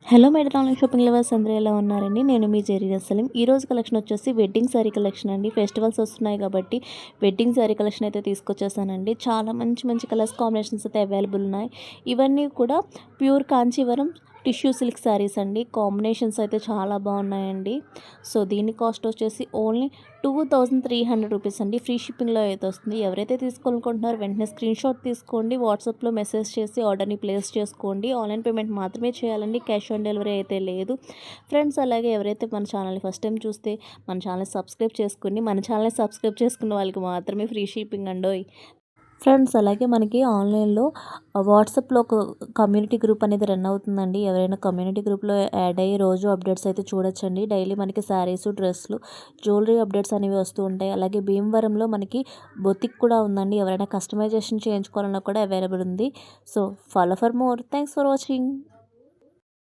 Hello madam online shopping lovers అందరూ ఎలా ఉన్నారండి? నేను మీ జెరీ సలీం. ఈరోజు కలెక్షన్ వచ్చేసి వెడ్డింగ్ శారీ కలెక్షన్ అండి. ఫెస్టివల్స్ వస్తున్నాయి కాబట్టి వెడ్డింగ్ శారీ కలెక్షన్ అయితే తీసుకొచ్చేసానండి. చాలా మంచి మంచి కలర్స్ కాంబినేషన్స్ అయితే అవైలబుల్ ఉన్నాయి. ఇవన్నీ కూడా pure Kanjeevaram tissue silk saris అండి. కాంబినేషన్స్ అయితే చాలా బాగున్నాయండి. సో దీని కాస్ట్ వచ్చేసి ఓన్లీ 2300 రూపీస్ అండి. ఫ్రీ షిప్పింగ్లో అయితే వస్తుంది. ఎవరైతే తీసుకోవాలనుకుంటున్నారో వెంటనే స్క్రీన్ షాట్ తీసుకోండి. వాట్సాప్లో మెసేజ్ చేసి ఆర్డర్ని ప్లేస్ చేసుకోండి. ఆన్లైన్ పేమెంట్ మాత్రమే చేయాలండి. క్యాష్ ఆన్ డెలివరీ అయితే లేదు ఫ్రెండ్స్. అలాగే ఎవరైతే మన ఛానల్ని ఫస్ట్ టైం చూస్తే మన ఛానల్ సబ్స్క్రైబ్ చేసుకోండి. మన ఛానల్ని సబ్స్క్రైబ్ చేసుకున్న వాళ్ళకి మాత్రమే ఫ్రీ షిప్పింగ్ అండోయ్ ఫ్రెండ్స్. అలాగే మనకి ఆన్లైన్లో వాట్సాప్లో ఒక కమ్యూనిటీ గ్రూప్ అనేది రన్ అవుతుందండి. ఎవరైనా కమ్యూనిటీ గ్రూప్లో యాడ్ అయ్యి రోజు అప్డేట్స్ అయితే చూడొచ్చండి. డైలీ మనకి శారీస్, డ్రెస్సులు, జ్యువెలరీ అప్డేట్స్ అనేవి వస్తూ ఉంటాయి. అలాగే భీమవరంలో మనకి బొతిక్ కూడా ఉందండి. ఎవరైనా కస్టమైజేషన్ చేయించుకోవాలన్నా కూడా అవైలబుల్ ఉంది. So follow for more. Thanks for watching.